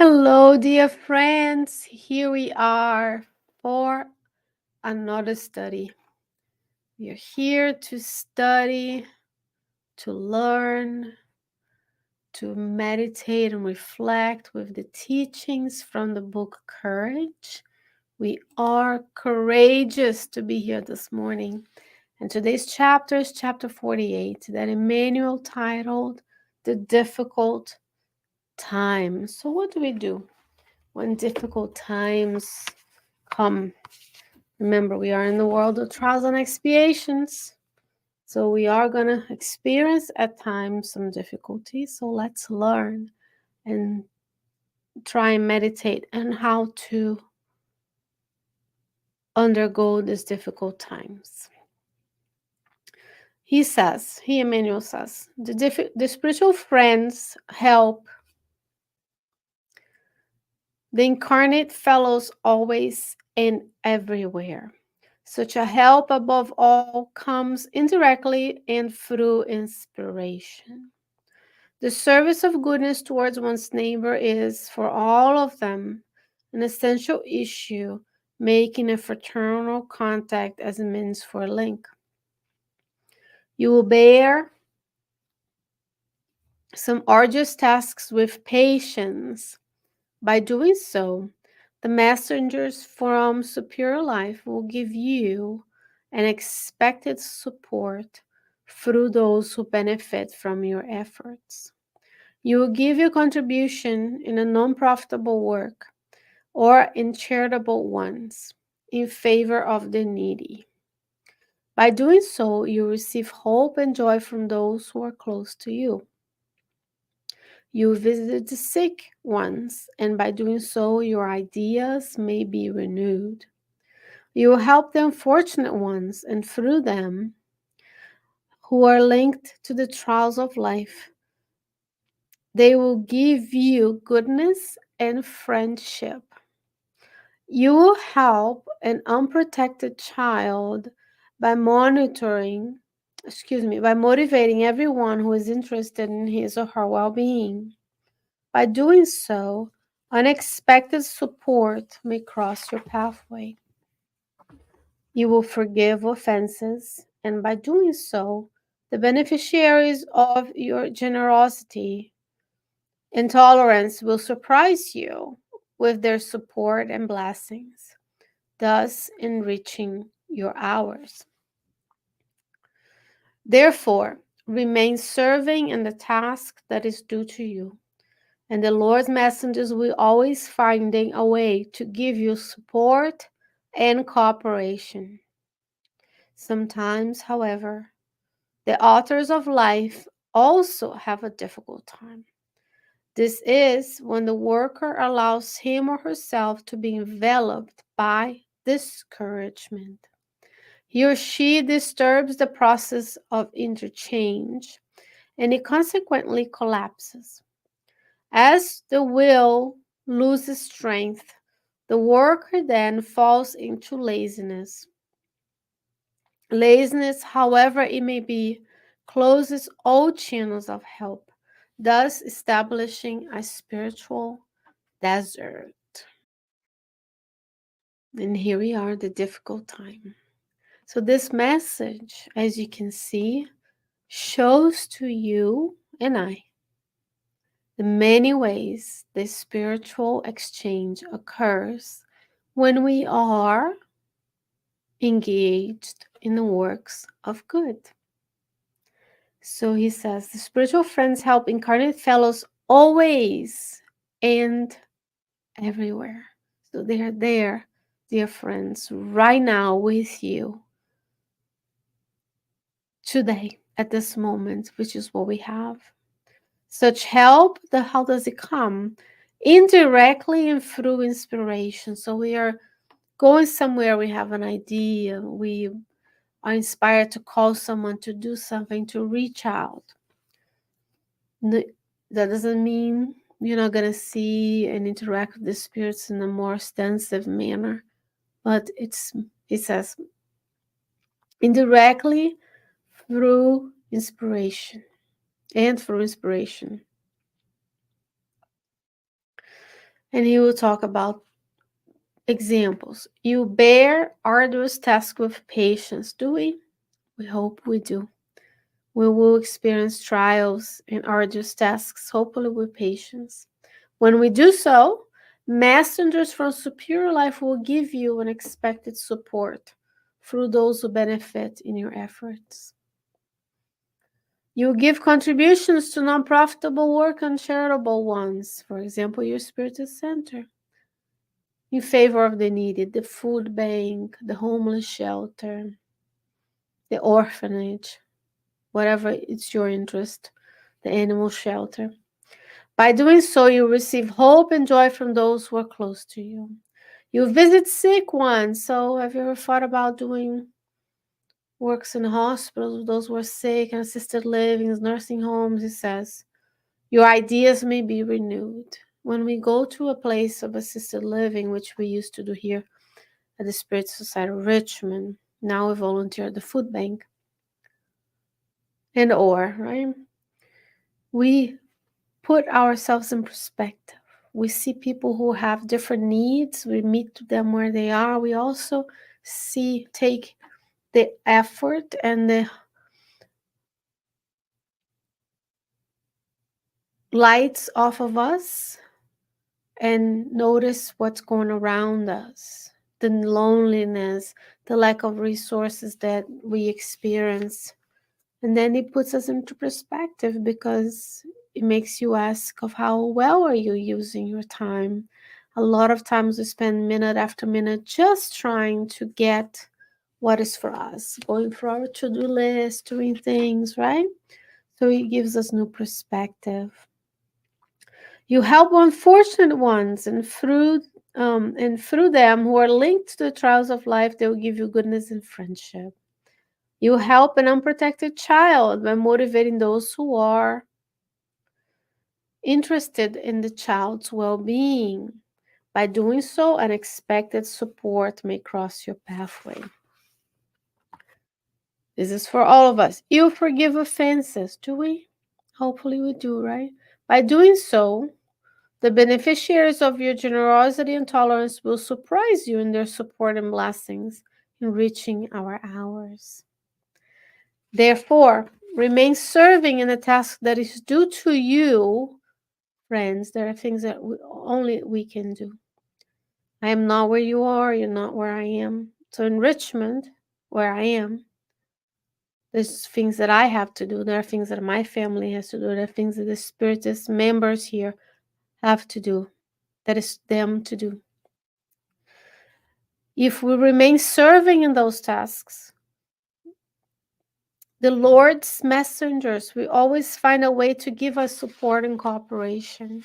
Hello, dear friends. Here we are for another study. We are here to study, to learn, to meditate and reflect with the teachings from the book Courage. We are courageous to be here this morning. And today's chapter is chapter 48 that Emmanuel titled The Difficult Time. So, what do we do when difficult times come? Remember, we are in the world of trials and expiations. So we are going to experience at times some difficulties. So let's learn and try and meditate on how to undergo these difficult times. Emmanuel says, the spiritual friends help the incarnate fellows always and everywhere. Such a help, above all, comes indirectly and through inspiration. The service of goodness towards one's neighbor is, for all of them, an essential issue, making a fraternal contact as a means for a link. You will bear some arduous tasks with patience. By doing so, the messengers from superior life will give you an expected support through those who benefit from your efforts. You will give your contribution in a non-profitable work or in charitable ones in favor of the needy. By doing so, you receive hope and joy from those who are close to you. You visit the sick ones, and by doing so, your ideas may be renewed. You will help the unfortunate ones, and through them, who are linked to the trials of life, they will give you goodness and friendship. You will help an unprotected child by by motivating everyone who is interested in his or her well-being. By doing so, unexpected support may cross your pathway. You will forgive offenses, and by doing so, the beneficiaries of your generosity and tolerance will surprise you with their support and blessings, thus enriching your hours. Therefore, remain serving in the task that is due to you, and the Lord's messengers will always finding a way to give you support and cooperation. Sometimes, however, the authors of life also have a difficult time. This is when the worker allows him or herself to be enveloped by discouragement. He or she disturbs the process of interchange, and it consequently collapses. As the will loses strength, the worker then falls into laziness. Laziness, however it may be, closes all channels of help, thus establishing a spiritual desert. And here we are, the difficult time. So, this message, as you can see, shows to you and I the many ways the spiritual exchange occurs when we are engaged in the works of good. So he says, the spiritual friends help incarnate fellows always and everywhere. So they are there, dear friends, right now with you today at this moment, which is what we have. Such help, how does it come? Indirectly and through inspiration. So we are going somewhere, we have an idea, we are inspired to call someone to do something, to reach out. That doesn't mean you're not going to see and interact with the spirits in a more extensive manner, but it says indirectly through inspiration. And he will talk about examples. You bear arduous tasks with patience, do we? We hope we do. We will experience trials and arduous tasks, hopefully with patience. When we do so, messengers from superior life will give you unexpected support through those who benefit in your efforts. You give contributions to non-profitable work and charitable ones, for example, your spiritual center, in favor of the needy, the food bank, the homeless shelter, the orphanage, whatever it's your interest, the animal shelter. By doing so, you receive hope and joy from those who are close to you. You visit sick ones. So, have you ever thought about doing works in hospitals with those who are sick and assisted livings, nursing homes? It says your ideas may be renewed. When we go to a place of assisted living, which we used to do here at the Spirit Society of Richmond, now we volunteer at the food bank and or, right? We put ourselves in perspective. We see people who have different needs. We meet them where they are. We also take the effort and the lights off of us and notice what's going around us, the loneliness, the lack of resources that we experience. And then it puts us into perspective because it makes you ask of how well are you using your time. A lot of times we spend minute after minute just trying to get what is for us, going through our to-do list, doing things, right? So it gives us new perspective. You help unfortunate ones, and through them who are linked to the trials of life, they will give you goodness and friendship. You help an unprotected child by motivating those who are interested in the child's well-being. By doing so, unexpected support may cross your pathway. This is for all of us. You forgive offenses, do we? Hopefully we do, right? By doing so, the beneficiaries of your generosity and tolerance will surprise you in their support and blessings, enriching our hours. Therefore, remain serving in a task that is due to you, friends. There are things that only we can do. I am not where you are, you're not where I am. So in Richmond, where I am, there's things that I have to do. There are things that my family has to do. There are things that the Spiritist members here have to do. That is them to do. If we remain serving in those tasks, the Lord's messengers will always find a way to give us support and cooperation.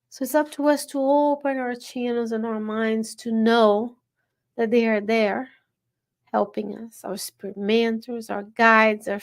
So it's up to us to open our channels and our minds to know that they are there helping us, our spirit mentors, our guides, our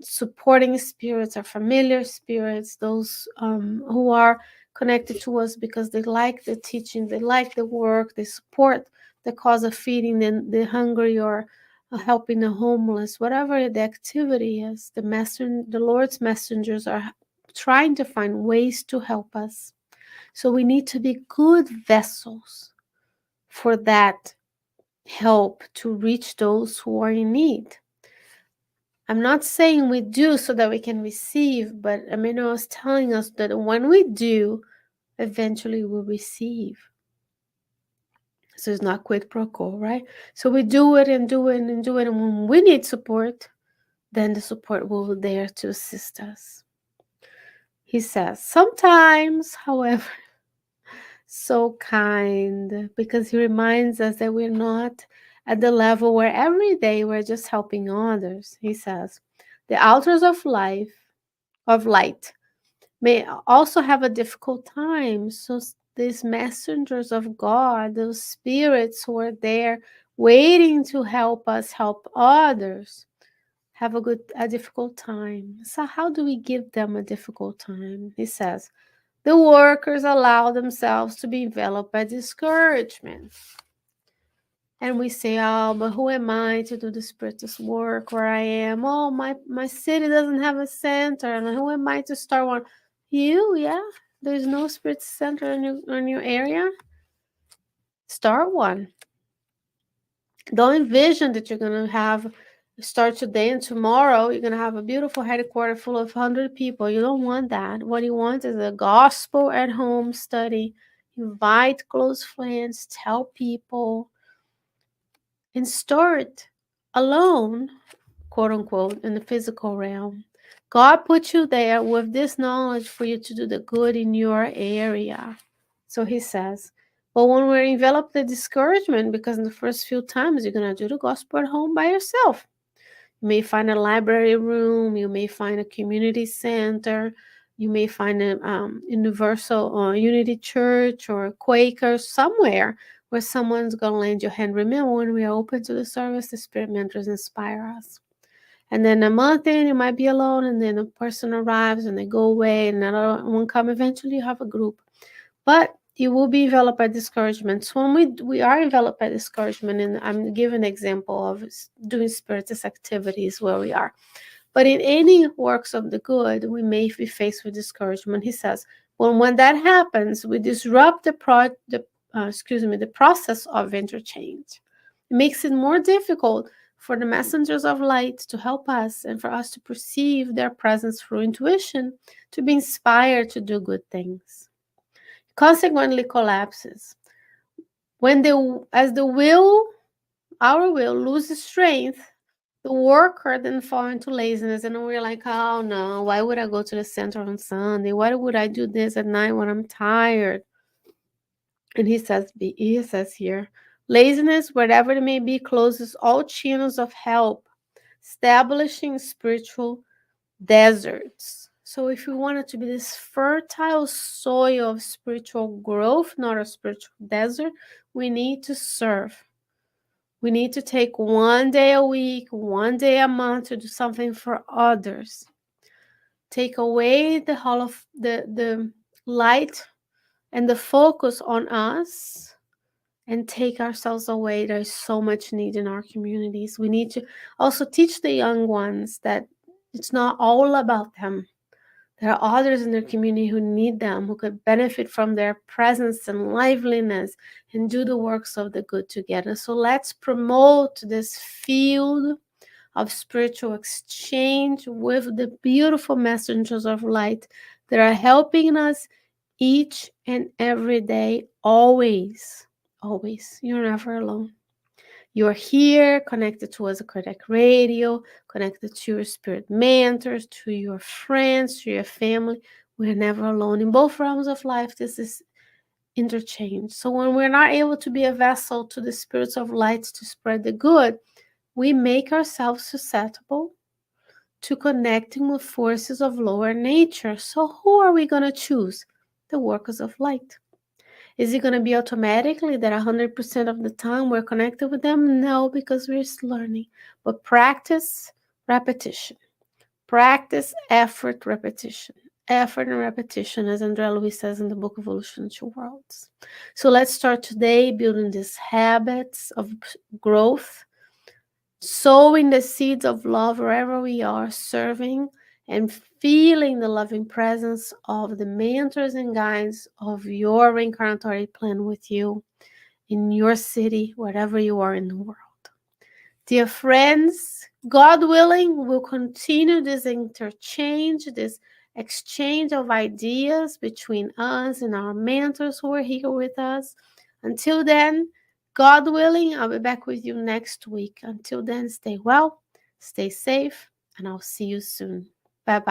supporting spirits, our familiar spirits, those who are connected to us because they like the teaching, they like the work, they support the cause of feeding the hungry or helping the homeless, whatever the activity is. The Lord's messengers are trying to find ways to help us. So we need to be good vessels for that help to reach those who are in need. I'm not saying we do so that we can receive, but Amino was telling us that when we do, eventually we'll receive. So it's not quid pro quo, right? So we do it and do it and do it. And when we need support, then the support will be there to assist us. He says, sometimes, however, so kind, because he reminds us that we're not at the level where every day we're just helping others. He says, the altars of light, may also have a difficult time. So these messengers of God, those spirits who are there waiting to help us help others, have a difficult time. So how do we give them a difficult time? He says, the workers allow themselves to be enveloped by discouragement. And we say, oh, but who am I to do the spiritual work where I am? Oh, my city doesn't have a center. And who am I to start one? You, yeah. There's no spirit center in your area? Start one. Don't envision that you're going to have start today and tomorrow you're going to have a beautiful headquarters full of 100 people. You don't want that. What you want is a gospel at home study. Invite close friends, tell people, and start alone, quote unquote, in the physical realm. God put you there with this knowledge for you to do the good in your area. So he says, but when we're enveloped in discouragement, because in the first few times you're going to do the gospel at home by yourself. You may find a library room, you may find a community center, you may find a universal unity church or a Quaker somewhere where someone's going to lend your hand. Remember, when we are open to the service, the spirit mentors inspire us. And then a month in, you might be alone, and then a person arrives and they go away, and another one come. Eventually, you have a group. But you will be enveloped by discouragement. So when we are enveloped by discouragement, and I'm giving an example of doing spiritus activities where we are. But in any works of the good, we may be faced with discouragement. He says, when that happens, we disrupt the process of interchange. It makes it more difficult for the messengers of light to help us and for us to perceive their presence through intuition, to be inspired to do good things. Consequently collapses. As the will, our will loses strength, the worker then fall into laziness, and we're like, oh no, why would I go to the center on Sunday? Why would I do this at night when I'm tired? And he says here, laziness, whatever it may be, closes all channels of help, establishing spiritual deserts. So if we want it to be this fertile soil of spiritual growth, not a spiritual desert, we need to serve. We need to take one day a week, one day a month to do something for others. Take away the light and the focus on us and take ourselves away. There's so much need in our communities. We need to also teach the young ones that it's not all about them. There are others in their community who need them, who could benefit from their presence and liveliness and do the works of the good together. So let's promote this field of spiritual exchange with the beautiful messengers of light that are helping us each and every day, always. Always. You're never alone. You're here, connected to Azakardec Radio, connected to your spirit mentors, to your friends, to your family. We're never alone. In both realms of life, this is interchange. So when we're not able to be a vessel to the spirits of light to spread the good, we make ourselves susceptible to connecting with forces of lower nature. So who are we going to choose? The workers of light. Is it going to be automatically that 100% of the time we're connected with them? No, because we're learning. But practice, repetition. Practice, effort, repetition. Effort and repetition, as André Luiz says in the book Evolution to Worlds. So let's start today building these habits of growth, sowing the seeds of love wherever we are, serving and feeling the loving presence of the mentors and guides of your reincarnatory plan with you in your city, wherever you are in the world. Dear friends, God willing, we'll continue this interchange, this exchange of ideas between us and our mentors who are here with us. Until then, God willing, I'll be back with you next week. Until then, stay well, stay safe, and I'll see you soon. Bye bye.